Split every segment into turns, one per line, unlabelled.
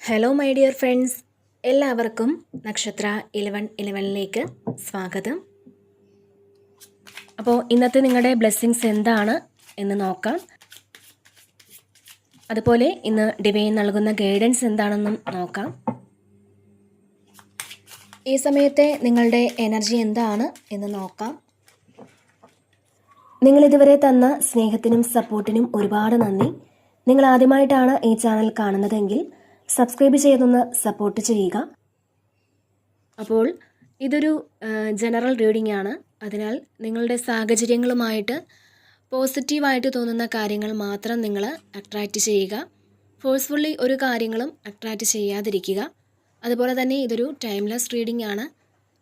Hello my dear friends, എല്ലാവർക്കും നക്ഷത്ര 1111ലേക്ക് സ്വാഗതം. അപ്പോൾ ഇന്നത്തെ നിങ്ങളുടെ ബ്ലെസ്സിങ്സ് എന്താണ് എന്ന് നോക്കാം. അതുപോലെ ഇന്ന് ഡിവൈൻ നൽകുന്ന ഗൈഡൻസ് എന്താണെന്നും നോക്കാം. ഈ സമയത്തെ നിങ്ങളുടെ എനർജി എന്താണ് എന്ന് നോക്കാം. നിങ്ങളിതുവരെ തന്ന സ്നേഹത്തിനും സപ്പോർട്ടിനും ഒരുപാട് നന്ദി. നിങ്ങൾ ആദ്യമായിട്ടാണ് ഈ ചാനൽ കാണുന്നതെങ്കിൽ സബ്സ്ക്രൈബ് ചെയ്തൊന്ന് സപ്പോർട്ട് ചെയ്യുക. അപ്പോൾ ഇതൊരു ജനറൽ റീഡിംഗ് ആണ്. അതിനാൽ നിങ്ങളുടെ സാഹചര്യങ്ങളുമായിട്ട് പോസിറ്റീവായിട്ട് തോന്നുന്ന കാര്യങ്ങൾ മാത്രം നിങ്ങൾ അട്രാക്റ്റ് ചെയ്യുക. ഫോഴ്സ്ഫുള്ളി ഒരു കാര്യങ്ങളും അട്രാക്റ്റ് ചെയ്യാതിരിക്കുക. അതുപോലെ തന്നെ ഇതൊരു ടൈംലെസ് റീഡിംഗ് ആണ്.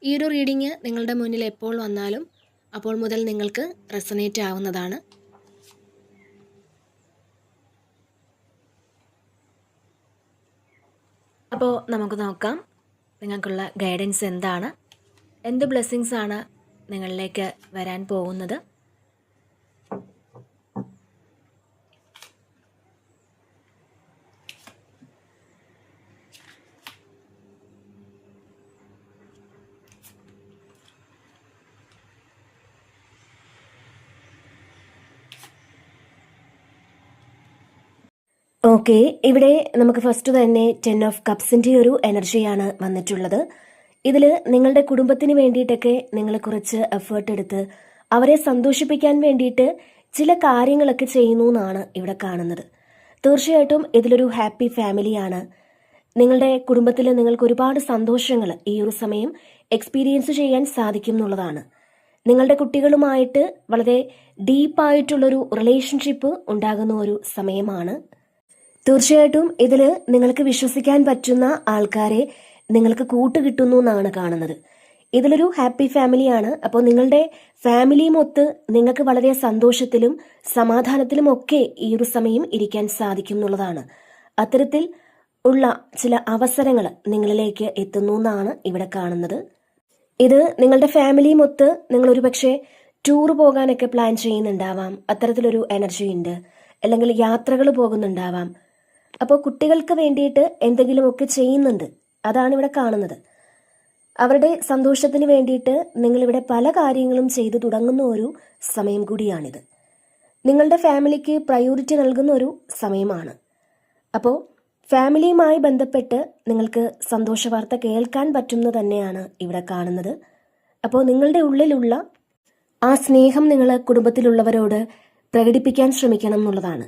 ഈ ഒരു റീഡിംഗ് നിങ്ങളുടെ മുന്നിൽ എപ്പോൾ വന്നാലും അപ്പോൾ മുതൽ നിങ്ങൾക്ക് റെസനേറ്റ് ആവുന്നതാണ്. അപ്പോൾ നമുക്ക് നോക്കാം നിങ്ങൾക്കുള്ള ഗൈഡൻസ് എന്താണ്, എന്ത് ബ്ലെസ്സിങ്സ് ആണ് നിങ്ങളിലേക്ക് വരാൻ പോകുന്നത്. ഓക്കെ, ഇവിടെ നമുക്ക് ഫസ്റ്റ് തന്നെ 10 ഓഫ് കപ്സിൻ്റെ ഒരു എനർജിയാണ് വന്നിട്ടുള്ളത്. ഇതിൽ നിങ്ങളുടെ കുടുംബത്തിന് വേണ്ടിയിട്ടൊക്കെ നിങ്ങൾ കുറച്ച് എഫേർട്ട് എടുത്ത് അവരെ സന്തോഷിപ്പിക്കാൻ വേണ്ടിയിട്ട് ചില കാര്യങ്ങളൊക്കെ ചെയ്യുന്നു എന്നാണ് ഇവിടെ കാണുന്നത്. തീർച്ചയായിട്ടും ഇതിലൊരു ഹാപ്പി ഫാമിലിയാണ്. നിങ്ങളുടെ കുടുംബത്തിൽ നിങ്ങൾക്ക് ഒരുപാട് സന്തോഷങ്ങൾ ഈ ഒരു സമയം എക്സ്പീരിയൻസ് ചെയ്യാൻ സാധിക്കും എന്നുള്ളതാണ്. നിങ്ങളുടെ കുട്ടികളുമായിട്ട് വളരെ ഡീപ്പായിട്ടുള്ളൊരു റിലേഷൻഷിപ്പ് ഉണ്ടാകുന്ന ഒരു സമയമാണ്. തീർച്ചയായിട്ടും ഇതിൽ നിങ്ങൾക്ക് വിശ്വസിക്കാൻ പറ്റുന്ന ആൾക്കാരെ നിങ്ങൾക്ക് കൂട്ടുകിട്ടുന്നു എന്നാണ് കാണുന്നത്. ഇതിലൊരു ഹാപ്പി ഫാമിലിയാണ്. അപ്പോൾ നിങ്ങളുടെ ഫാമിലിയുമൊത്ത് നിങ്ങൾക്ക് വളരെ സന്തോഷത്തിലും സമാധാനത്തിലും ഒക്കെ ഈ ഒരു സമയം ഇരിക്കാൻ സാധിക്കും എന്നുള്ളതാണ്. അത്തരത്തിൽ ഉള്ള ചില അവസരങ്ങൾ നിങ്ങളിലേക്ക് എത്തുന്നു എന്നാണ് ഇവിടെ കാണുന്നത്. ഇത് നിങ്ങളുടെ ഫാമിലിയുമൊത്ത് നിങ്ങളൊരു പക്ഷേ ടൂർ പോകാനൊക്കെ പ്ലാൻ ചെയ്യുന്നുണ്ടാവാം. അത്തരത്തിലൊരു എനർജി ഉണ്ട്. അല്ലെങ്കിൽ യാത്രകൾ പോകുന്നുണ്ടാവാം. അപ്പോൾ കുട്ടികൾക്ക് വേണ്ടിയിട്ട് എന്തെങ്കിലുമൊക്കെ ചെയ്യുന്നുണ്ട്, അതാണ് ഇവിടെ കാണുന്നത്. അവരുടെ സന്തോഷത്തിന് വേണ്ടിയിട്ട് നിങ്ങളിവിടെ പല കാര്യങ്ങളും ചെയ്തു തുടങ്ങുന്ന ഒരു സമയം കൂടിയാണിത്. നിങ്ങളുടെ ഫാമിലിക്ക് പ്രയോറിറ്റി നൽകുന്ന ഒരു സമയമാണ്. അപ്പോൾ ഫാമിലിയുമായി ബന്ധപ്പെട്ട് നിങ്ങൾക്ക് സന്തോഷ വാർത്ത കേൾക്കാൻ പറ്റുന്നത് തന്നെയാണ് ഇവിടെ കാണുന്നത്. അപ്പോൾ നിങ്ങളുടെ ഉള്ളിലുള്ള ആ സ്നേഹം നിങ്ങൾ കുടുംബത്തിലുള്ളവരോട് പ്രകടിപ്പിക്കാൻ ശ്രമിക്കണം എന്നുള്ളതാണ്.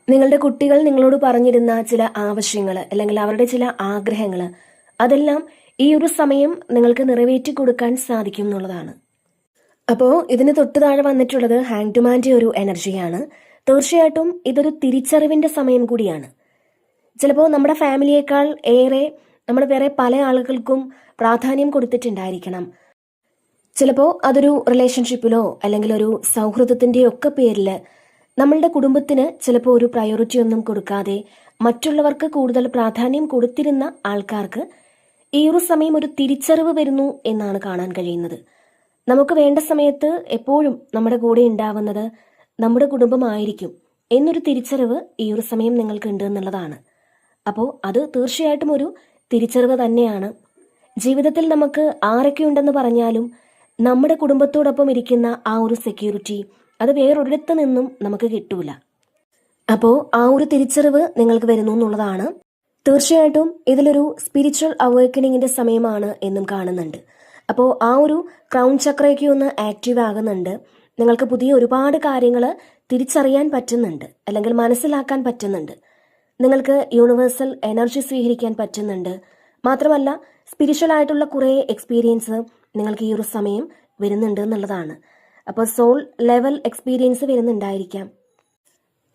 നിങ്ങളുടെ കുട്ടികൾ നിങ്ങളോട് പറഞ്ഞിരുന്ന ചില ആവശ്യങ്ങൾ അല്ലെങ്കിൽ അവരുടെ ചില ആഗ്രഹങ്ങൾ അതെല്ലാം ഈ ഒരു സമയം നിങ്ങൾക്ക് നിറവേറ്റി കൊടുക്കാൻ സാധിക്കും എന്നുള്ളതാണ്. അപ്പോൾ ഇതിന് തൊട്ട് താഴെ വന്നിട്ടുള്ളത് ഹാങ്ഡ്മാൻ്റെ ഒരു എനർജിയാണ്. തീർച്ചയായിട്ടും ഇതൊരു തിരിച്ചറിവിൻ്റെ സമയം കൂടിയാണ്. ചിലപ്പോൾ നമ്മുടെ ഫാമിലിയേക്കാൾ ഏറെ നമ്മുടെ വേറെ പല ആളുകൾക്കും പ്രാധാന്യം കൊടുത്തിട്ടുണ്ടായിരിക്കണം. ചിലപ്പോൾ അതൊരു റിലേഷൻഷിപ്പിലോ അല്ലെങ്കിൽ ഒരു സൗഹൃദത്തിൻ്റെയോ ഒക്കെ പേരിൽ നമ്മളുടെ കുടുംബത്തിന് ചിലപ്പോൾ ഒരു പ്രയോറിറ്റി ഒന്നും കൊടുക്കാതെ മറ്റുള്ളവർക്ക് കൂടുതൽ പ്രാധാന്യം കൊടുത്തിരുന്ന ആൾക്കാർക്ക് ഈ ഒരു സമയം ഒരു തിരിച്ചറിവ് വരുന്നു എന്നാണ് കാണാൻ കഴിയുന്നത്. നമുക്ക് വേണ്ട സമയത്ത് എപ്പോഴും നമ്മുടെ കൂടെ ഉണ്ടാവുന്നത് നമ്മുടെ കുടുംബമായിരിക്കും എന്നൊരു തിരിച്ചറിവ് ഈ ഒരു സമയം നിങ്ങൾക്കുണ്ട് എന്നുള്ളതാണ്. അപ്പോൾ അത് തീർച്ചയായിട്ടും ഒരു തിരിച്ചറിവ് തന്നെയാണ്. ജീവിതത്തിൽ നമുക്ക് ആരൊക്കെ ഉണ്ടെന്ന് പറഞ്ഞാലും നമ്മുടെ കുടുംബത്തോടൊപ്പം ഇരിക്കുന്ന ആ ഒരു സെക്യൂരിറ്റി അത് വേറൊരിടത്ത് നിന്നും നമുക്ക് കിട്ടൂല. അപ്പോൾ ആ ഒരു തിരിച്ചറിവ് നിങ്ങൾക്ക് വരുന്നു എന്നുള്ളതാണ്. തീർച്ചയായിട്ടും ഇതിലൊരു സ്പിരിച്വൽ അവേക്കണിങ്ങിന്റെ സമയമാണ് എന്നും കാണുന്നുണ്ട്. അപ്പോൾ ആ ഒരു ക്രൗൺ ചക്രയൊക്കെ ഒന്ന് ആക്റ്റീവ് ആകുന്നുണ്ട്. നിങ്ങൾക്ക് പുതിയ ഒരുപാട് കാര്യങ്ങൾ തിരിച്ചറിയാൻ പറ്റുന്നുണ്ട് അല്ലെങ്കിൽ മനസ്സിലാക്കാൻ പറ്റുന്നുണ്ട്. നിങ്ങൾക്ക് യൂണിവേഴ്സൽ എനർജി സ്വീകരിക്കാൻ പറ്റുന്നുണ്ട്. മാത്രമല്ല സ്പിരിച്വൽ ആയിട്ടുള്ള കുറേ എക്സ്പീരിയൻസ് നിങ്ങൾക്ക് ഈ ഒരു സമയം വരുന്നുണ്ട് എന്നുള്ളതാണ്. അപ്പോൾ സോൾ ലെവൽ എക്സ്പീരിയൻസ് വരുന്നുണ്ടായിരിക്കാം.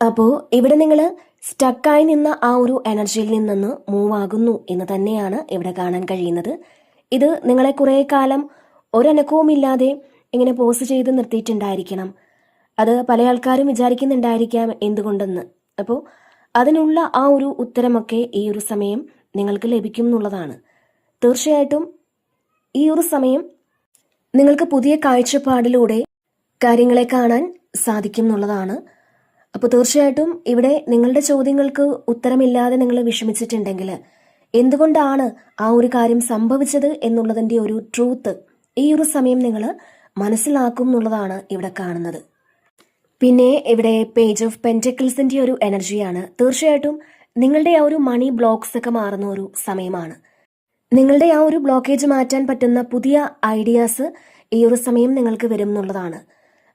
അപ്പോൾ ഇവിടെ നിങ്ങൾ സ്റ്റക്കായി നിന്ന ആ ഒരു എനർജിയിൽ നിന്ന് മൂവ് ആകുന്നു എന്ന് തന്നെയാണ് ഇവിടെ കാണാൻ കഴിയുന്നത്. ഇത് നിങ്ങളെ കുറേ കാലം ഒരനക്കവുമില്ലാതെ ഇങ്ങനെ പോസ് ചെയ്ത് നിർത്തിയിട്ടുണ്ടായിരിക്കണം. അത് പല ആൾക്കാരും വിചാരിക്കുന്നുണ്ടായിരിക്കാം എന്തുകൊണ്ടെന്ന്. അപ്പോൾ അതിനുള്ള ആ ഒരു ഉത്തരമൊക്കെ ഈ ഒരു സമയം നിങ്ങൾക്ക് ലഭിക്കും എന്നുള്ളതാണ്. തീർച്ചയായിട്ടും ഈ ഒരു സമയം നിങ്ങൾക്ക് പുതിയ കാഴ്ചപ്പാടിലൂടെ കാര്യങ്ങളെ കാണാൻ സാധിക്കും എന്നുള്ളതാണ്. അപ്പോൾ തീർച്ചയായിട്ടും ഇവിടെ നിങ്ങളുടെ ചോദ്യങ്ങൾക്ക് ഉത്തരമില്ലാതെ നിങ്ങൾ വിഷമിച്ചിട്ടുണ്ടെങ്കിൽ എന്തുകൊണ്ടാണ് ആ ഒരു കാര്യം സംഭവിച്ചത് എന്നുള്ളതിൻ്റെ ഒരു ട്രൂത്ത് ഈ ഒരു സമയം നിങ്ങൾ മനസ്സിലാക്കും എന്നുള്ളതാണ് ഇവിടെ കാണുന്നത്. പിന്നെ ഇവിടെ പേജ് ഓഫ് പെന്റക്കിൾസിന്റെ ഒരു എനർജിയാണ്. തീർച്ചയായിട്ടും നിങ്ങളുടെ ആ ഒരു മണി ബ്ലോക്സ് ഒക്കെ മാറുന്ന ഒരു സമയമാണ്. നിങ്ങളുടെ ആ ഒരു ബ്ലോക്കേജ് മാറ്റാൻ പറ്റുന്ന പുതിയ ഐഡിയാസ് ഈ ഒരു സമയം നിങ്ങൾക്ക് വരും എന്നുള്ളതാണ്.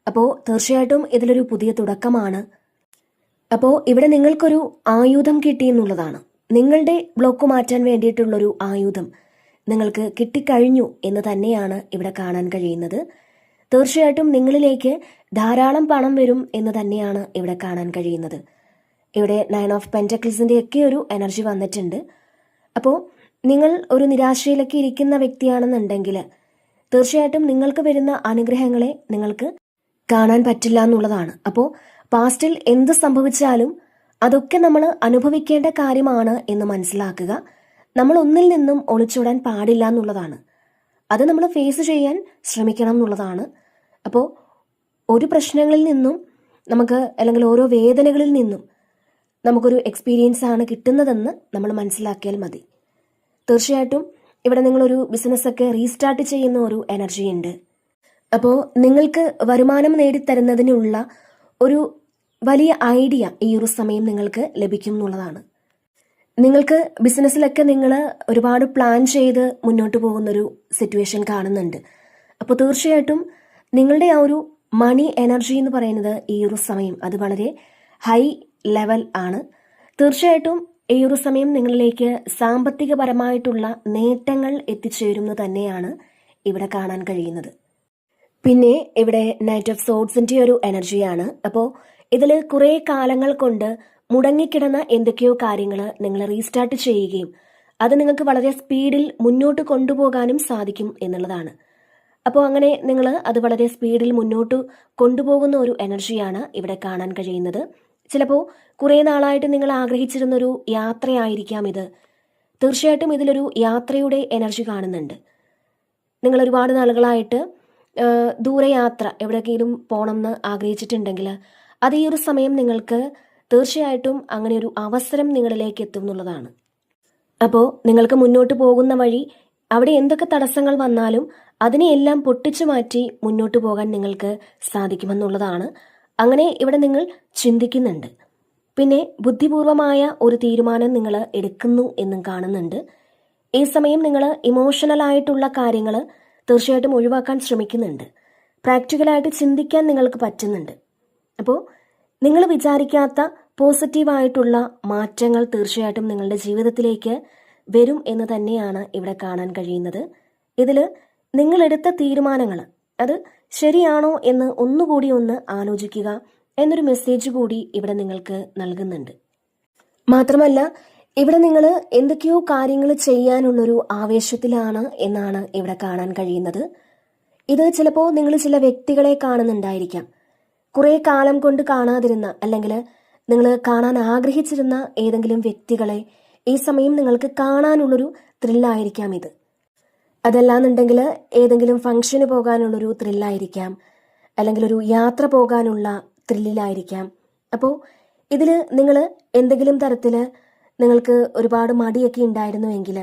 അപ്പോൾ തീർച്ചയായിട്ടും ഇതിലൊരു പുതിയ തുടക്കമാണ്. അപ്പോൾ ഇവിടെ നിങ്ങൾക്കൊരു ആയുധം കിട്ടി എന്നുള്ളതാണ്. നിങ്ങളുടെ ബ്ലോക്ക് മാറ്റാൻ വേണ്ടിയിട്ടുള്ളൊരു ആയുധം നിങ്ങൾക്ക് കിട്ടിക്കഴിഞ്ഞു എന്ന് തന്നെയാണ് ഇവിടെ കാണാൻ കഴിയുന്നത്. തീർച്ചയായിട്ടും നിങ്ങളിലേക്ക് ധാരാളം പണം വരും എന്ന് തന്നെയാണ് ഇവിടെ കാണാൻ കഴിയുന്നത്. ഇവിടെ 9 ഓഫ് പെന്റക്കിൾസിന്റെ ഒക്കെ ഒരു എനർജി വന്നിട്ടുണ്ട്. അപ്പോൾ നിങ്ങൾ ഒരു നിരാശയിലൊക്കെ ഇരിക്കുന്ന വ്യക്തിയാണെന്നുണ്ടെങ്കിൽ തീർച്ചയായിട്ടും നിങ്ങൾക്ക് വരുന്ന അനുഗ്രഹങ്ങളെ നിങ്ങൾക്ക് കാണാൻ പറ്റില്ല എന്നുള്ളതാണ്. അപ്പോൾ പാസ്റ്റിൽ എന്ത് സംഭവിച്ചാലും അതൊക്കെ നമ്മൾ അനുഭവിക്കേണ്ട കാര്യമാണ് എന്ന് മനസ്സിലാക്കുക. നമ്മൾ ഒന്നിൽ നിന്നും ഒളിച്ചോടാൻ പാടില്ല എന്നുള്ളതാണ്. അത് നമ്മൾ ഫേസ് ചെയ്യാൻ ശ്രമിക്കണം എന്നുള്ളതാണ്. അപ്പോൾ ഒരു പ്രശ്നങ്ങളിൽ നിന്നും നമുക്ക് അല്ലെങ്കിൽ ഓരോ വേദനകളിൽ നിന്നും നമുക്കൊരു എക്സ്പീരിയൻസ് ആണ് കിട്ടുന്നതെന്ന് നമ്മൾ മനസ്സിലാക്കിയാൽ മതി. തീർച്ചയായിട്ടും ഇവിടെ നിങ്ങളൊരു ബിസിനസ്സൊക്കെ റീസ്റ്റാർട്ട് ചെയ്യുന്ന ഒരു എനർജി ഉണ്ട്. അപ്പോൾ നിങ്ങൾക്ക് വരുമാനം നേടിത്തരുന്നതിനുള്ള ഒരു വലിയ ഐഡിയ ഈ ഒരു സമയം നിങ്ങൾക്ക് ലഭിക്കും എന്നുള്ളതാണ്. നിങ്ങൾക്ക് ബിസിനസ്സിലൊക്കെ നിങ്ങൾ ഒരുപാട് പ്ലാൻ ചെയ്ത് മുന്നോട്ട് പോകുന്നൊരു സിറ്റുവേഷൻ കാണുന്നുണ്ട്. അപ്പോൾ തീർച്ചയായിട്ടും നിങ്ങളുടെ ആ ഒരു മണി എനർജി എന്ന് പറയുന്നത് ഈ ഒരു സമയം അത് വളരെ ഹൈ ലെവൽ ആണ്. തീർച്ചയായിട്ടും ഈ ഒരു സമയം നിങ്ങളിലേക്ക് സാമ്പത്തികപരമായിട്ടുള്ള നേട്ടങ്ങൾ എത്തിച്ചേരുന്നത് തന്നെയാണ് ഇവിടെ കാണാൻ കഴിയുന്നത്. പിന്നെ ഇവിടെ നൈറ്റ് ഓഫ് സോഡ്സിന്റെ ഒരു എനർജിയാണ്. അപ്പോൾ ഇതിൽ കുറേ കാലങ്ങൾ കൊണ്ട് മുടങ്ങിക്കിടന്ന എന്തൊക്കെയോ കാര്യങ്ങൾ നിങ്ങൾ റീസ്റ്റാർട്ട് ചെയ്യുകയും അത് നിങ്ങൾക്ക് വളരെ സ്പീഡിൽ മുന്നോട്ട് കൊണ്ടുപോകാനും സാധിക്കും എന്നുള്ളതാണ്. അപ്പോൾ അങ്ങനെ നിങ്ങൾ അത് വളരെ സ്പീഡിൽ മുന്നോട്ട് കൊണ്ടുപോകുന്ന ഒരു എനർജിയാണ് ഇവിടെ കാണാൻ കഴിയുന്നത്. ചിലപ്പോൾ കുറേ നാളായിട്ട് നിങ്ങൾ ആഗ്രഹിച്ചിരുന്നൊരു യാത്രയായിരിക്കാം ഇത്. തീർച്ചയായിട്ടും ഇതിലൊരു യാത്രയുടെ എനർജി കാണുന്നുണ്ട്. നിങ്ങൾ ഒരുപാട് നാളുകളായിട്ട് ദൂരയാത്ര എവിടെയെങ്കിലും പോകണം എന്ന് ആഗ്രഹിച്ചിട്ടുണ്ടെങ്കിൽ അത് ഈ ഒരു സമയം നിങ്ങൾക്ക് തീർച്ചയായിട്ടും അങ്ങനെ ഒരു അവസരം നിങ്ങളിലേക്ക് എത്തും എന്നുള്ളതാണ്. അപ്പോൾ നിങ്ങൾക്ക് മുന്നോട്ട് പോകുന്ന വഴി അവിടെ എന്തൊക്കെ തടസ്സങ്ങൾ വന്നാലും അതിനെയെല്ലാം പൊട്ടിച്ചു മാറ്റി മുന്നോട്ട് പോകാൻ നിങ്ങൾക്ക് സാധിക്കുമെന്നുള്ളതാണ്. അങ്ങനെ ഇവിടെ നിങ്ങൾ ചിന്തിക്കുന്നുണ്ട്. പിന്നെ ബുദ്ധിപൂർവമായ ഒരു തീരുമാനം നിങ്ങൾ എടുക്കുന്നു എന്നും കാണുന്നുണ്ട്. ഈ സമയം നിങ്ങൾ ഇമോഷണൽ ആയിട്ടുള്ള കാര്യങ്ങൾ തീർച്ചയായിട്ടും ഒഴിവാക്കാൻ ശ്രമിക്കുന്നുണ്ട്. പ്രാക്ടിക്കലായിട്ട് ചിന്തിക്കാൻ നിങ്ങൾക്ക് പറ്റുന്നുണ്ട്. അപ്പോൾ നിങ്ങൾ വിചാരിക്കാത്ത പോസിറ്റീവായിട്ടുള്ള മാറ്റങ്ങൾ തീർച്ചയായിട്ടും നിങ്ങളുടെ ജീവിതത്തിലേക്ക് വരും എന്ന് തന്നെയാണ് ഇവിടെ കാണാൻ കഴിയുന്നത്. ഇതിൽ നിങ്ങളെടുത്ത തീരുമാനങ്ങൾ അത് ശരിയാണോ എന്ന് ഒന്നുകൂടി ഒന്ന് ആലോചിക്കുക എന്നൊരു മെസ്സേജ് കൂടി ഇവിടെ നിങ്ങൾക്ക് നൽകുന്നുണ്ട്. മാത്രമല്ല ഇവിടെ നിങ്ങൾ എന്തൊക്കെയോ കാര്യങ്ങൾ ചെയ്യാനുള്ളൊരു ആവേശത്തിലാണ് എന്നാണ് ഇവിടെ കാണാൻ കഴിയുന്നത്. ഇത് ചിലപ്പോൾ നിങ്ങൾ ചില വ്യക്തികളെ കാണുന്നുണ്ടായിരിക്കാം. കുറേ കാലം കൊണ്ട് കാണാതിരുന്ന അല്ലെങ്കിൽ നിങ്ങൾ കാണാൻ ആഗ്രഹിച്ചിരുന്ന ഏതെങ്കിലും വ്യക്തികളെ ഈ സമയം നിങ്ങൾക്ക് കാണാനുള്ളൊരു ത്രില്ലായിരിക്കാം ഇത്. അതല്ലാന്നുണ്ടെങ്കിൽ ഏതെങ്കിലും ഫംഗ്ഷന് പോകാനുള്ളൊരു ത്രില്ലായിരിക്കാം, അല്ലെങ്കിൽ ഒരു യാത്ര പോകാനുള്ള ത്രില്ലിലായിരിക്കാം. അപ്പോൾ ഇതിൽ നിങ്ങൾ എന്തെങ്കിലും തരത്തിൽ നിങ്ങൾക്ക് ഒരുപാട് മടിയൊക്കെ ഉണ്ടായിരുന്നുവെങ്കിൽ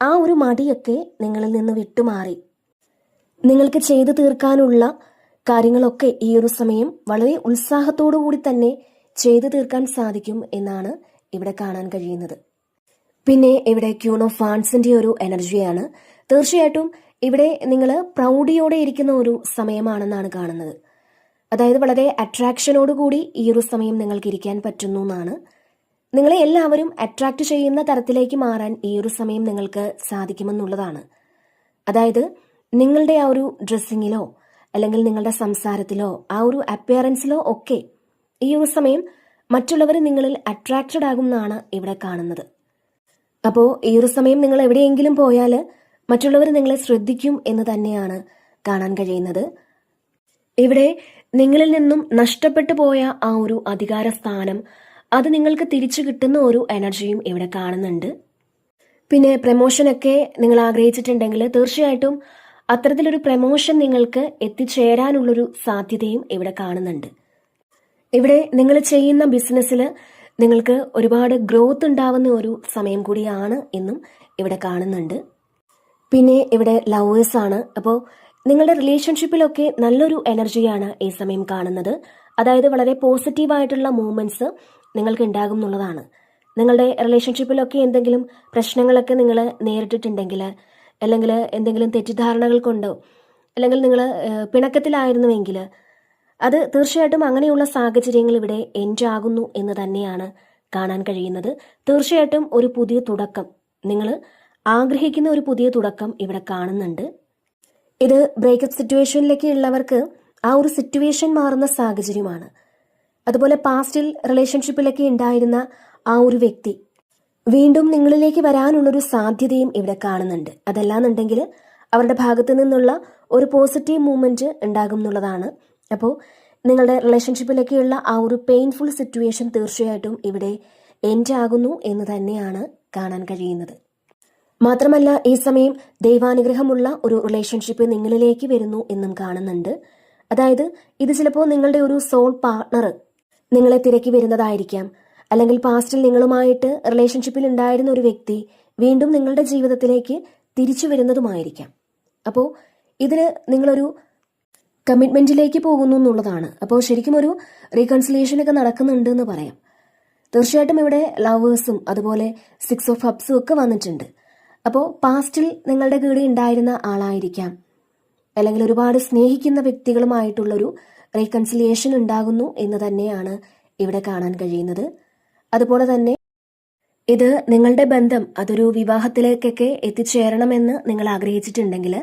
ആ ഒരു മടിയൊക്കെ നിങ്ങളിൽ നിന്ന് വിട്ടുമാറി നിങ്ങൾക്ക് ചെയ്തു തീർക്കാനുള്ള കാര്യങ്ങളൊക്കെ ഈ ഒരു സമയം വളരെ ഉത്സാഹത്തോടു കൂടി തന്നെ ചെയ്തു തീർക്കാൻ സാധിക്കും എന്നാണ് ഇവിടെ കാണാൻ കഴിയുന്നത്. പിന്നെ ഇവിടെ ക്യൂൺ ഓഫ് വാൻസിന്റെ ഒരു എനർജിയാണ്. തീർച്ചയായിട്ടും ഇവിടെ നിങ്ങൾ പ്രൗഢിയോടെ ഇരിക്കുന്ന ഒരു സമയമാണെന്നാണ് കാണുന്നത്. അതായത് വളരെ അട്രാക്ഷനോടുകൂടി ഈ ഒരു സമയം നിങ്ങൾക്ക് ഇരിക്കാൻ പറ്റുന്നു എന്നാണ്. നിങ്ങളെ എല്ലാവരും അട്രാക്ട് ചെയ്യുന്ന തരത്തിലേക്ക് മാറാൻ ഈ ഒരു സമയം നിങ്ങൾക്ക് സാധിക്കുമെന്നുള്ളതാണ്. അതായത് നിങ്ങളുടെ ആ ഒരു ഡ്രസ്സിങ്ങിലോ അല്ലെങ്കിൽ നിങ്ങളുടെ സംസാരത്തിലോ ആ ഒരു അപ്പിയറൻസിലോ ഒക്കെ ഈ ഒരു സമയം മറ്റുള്ളവർ നിങ്ങളിൽ അട്രാക്റ്റഡ് ആകുമെന്നാണ് ഇവിടെ കാണുന്നത്. അപ്പോൾ ഈ ഒരു സമയം നിങ്ങൾ എവിടെയെങ്കിലും പോയാൽ മറ്റുള്ളവർ നിങ്ങളെ ശ്രദ്ധിക്കും എന്ന് തന്നെയാണ് കാണാൻ കഴിയുന്നത്. ഇവിടെ നിങ്ങളിൽ നിന്നും നഷ്ടപ്പെട്ടു പോയ ആ ഒരു അധികാര സ്ഥാനം അത് നിങ്ങൾക്ക് തിരിച്ചു കിട്ടുന്ന ഒരു എനർജിയും ഇവിടെ കാണുന്നുണ്ട്. പിന്നെ പ്രമോഷനൊക്കെ നിങ്ങൾ ആഗ്രഹിച്ചിട്ടുണ്ടെങ്കിൽ തീർച്ചയായിട്ടും അത്തരത്തിലൊരു പ്രമോഷൻ നിങ്ങൾക്ക് എത്തിച്ചേരാനുള്ളൊരു സാധ്യതയും ഇവിടെ കാണുന്നുണ്ട്. ഇവിടെ നിങ്ങൾ ചെയ്യുന്ന ബിസിനസ്സിൽ നിങ്ങൾക്ക് ഒരുപാട് ഗ്രോത്ത് ഉണ്ടാവുന്ന ഒരു സമയം കൂടിയാണ് എന്നും ഇവിടെ കാണുന്നുണ്ട്. പിന്നെ ഇവിടെ ലവേഴ്സ് ആണ്. അപ്പോൾ നിങ്ങളുടെ റിലേഷൻഷിപ്പിലൊക്കെ നല്ലൊരു എനർജിയാണ് ഈ സമയം കാണുന്നത്. അതായത് വളരെ പോസിറ്റീവായിട്ടുള്ള മൂവ്മെന്റ്സ് നിങ്ങൾക്ക് ഉണ്ടാകും എന്നുള്ളതാണ്. നിങ്ങളുടെ റിലേഷൻഷിപ്പിലൊക്കെ എന്തെങ്കിലും പ്രശ്നങ്ങളൊക്കെ നിങ്ങൾ നേരിട്ടിട്ടുണ്ടെങ്കിൽ, അല്ലെങ്കിൽ എന്തെങ്കിലും തെറ്റിദ്ധാരണകൾ കൊണ്ടോ, അല്ലെങ്കിൽ നിങ്ങൾ പിണക്കത്തിലായിരുന്നുവെങ്കിൽ അത് തീർച്ചയായിട്ടും അങ്ങനെയുള്ള സാഹചര്യങ്ങൾ ഇവിടെ എൻഡ് ആകുന്നു എന്ന് തന്നെയാണ് കാണാൻ കഴിയുന്നത്. തീർച്ചയായിട്ടും ഒരു പുതിയ തുടക്കം, നിങ്ങൾ ആഗ്രഹിക്കുന്ന ഒരു പുതിയ തുടക്കം ഇവിടെ കാണുന്നുണ്ട്. ഇത് ബ്രേക്കപ്പ് സിറ്റുവേഷനിലേക്ക് ഉള്ളവർക്ക് ആ ഒരു സിറ്റുവേഷൻ മാറുന്ന സാഹചര്യമാണ്. അതുപോലെ പാസ്റ്റിൽ റിലേഷൻഷിപ്പിലൊക്കെ ഉണ്ടായിരുന്ന ആ ഒരു വ്യക്തി വീണ്ടും നിങ്ങളിലേക്ക് വരാനുള്ളൊരു സാധ്യതയും ഇവിടെ കാണുന്നുണ്ട്. അതല്ലാന്നുണ്ടെങ്കിൽ അവരുടെ ഭാഗത്തു നിന്നുള്ള ഒരു പോസിറ്റീവ് മൂവ്മെന്റ് ഉണ്ടാകും എന്നുള്ളതാണ്. അപ്പോൾ നിങ്ങളുടെ റിലേഷൻഷിപ്പിലൊക്കെയുള്ള ആ ഒരു പെയിൻഫുൾ സിറ്റുവേഷൻ തീർച്ചയായിട്ടും ഇവിടെ എൻഡ് ആകുന്നു എന്ന് തന്നെയാണ് കാണാൻ കഴിയുന്നത്. മാത്രമല്ല ഈ സമയം ദൈവാനുഗ്രഹമുള്ള ഒരു റിലേഷൻഷിപ്പ് നിങ്ങളിലേക്ക് വരുന്നു എന്നും കാണുന്നുണ്ട്. അതായത് ഇത് ചിലപ്പോൾ നിങ്ങളുടെ ഒരു സോൾ പാർട്ണർ നിങ്ങളെ തിരക്കി വരുന്നതായിരിക്കാം. അല്ലെങ്കിൽ പാസ്റ്റിൽ നിങ്ങളുമായിട്ട് റിലേഷൻഷിപ്പിൽ ഉണ്ടായിരുന്ന ഒരു വ്യക്തി വീണ്ടും നിങ്ങളുടെ ജീവിതത്തിലേക്ക് തിരിച്ചു വരുന്നതുമായിരിക്കാം. അപ്പോൾ ഇതിന് നിങ്ങളൊരു കമ്മിറ്റ്മെന്റിലേക്ക് പോകുന്നു എന്നുള്ളതാണ്. അപ്പോൾ ശരിക്കും ഒരു റീകൺസിലിയേഷനൊക്കെ നടക്കുന്നുണ്ട് എന്ന് പറയാം. തീർച്ചയായിട്ടും ഇവിടെ ലവേഴ്സും അതുപോലെ 6 ഓഫ് കപ്സും ഒക്കെ വന്നിട്ടുണ്ട്. അപ്പോൾ പാസ്റ്റിൽ നിങ്ങളുടെ കൂടെ ഉണ്ടായിരുന്ന ആളായിരിക്കാം, അല്ലെങ്കിൽ ഒരുപാട് സ്നേഹിക്കുന്ന വ്യക്തികളുമായിട്ടുള്ളൊരു റീകൺസിലിയേഷൻ ഉണ്ടാകുന്നു എന്ന് തന്നെയാണ് ഇവിടെ കാണാൻ കഴിയുന്നത്. അതുപോലെ തന്നെ ഇത് നിങ്ങളുടെ ബന്ധം അതൊരു വിവാഹത്തിലേക്കൊക്കെ എത്തിച്ചേരണമെന്ന് നിങ്ങൾ ആഗ്രഹിച്ചിട്ടുണ്ടെങ്കിൽ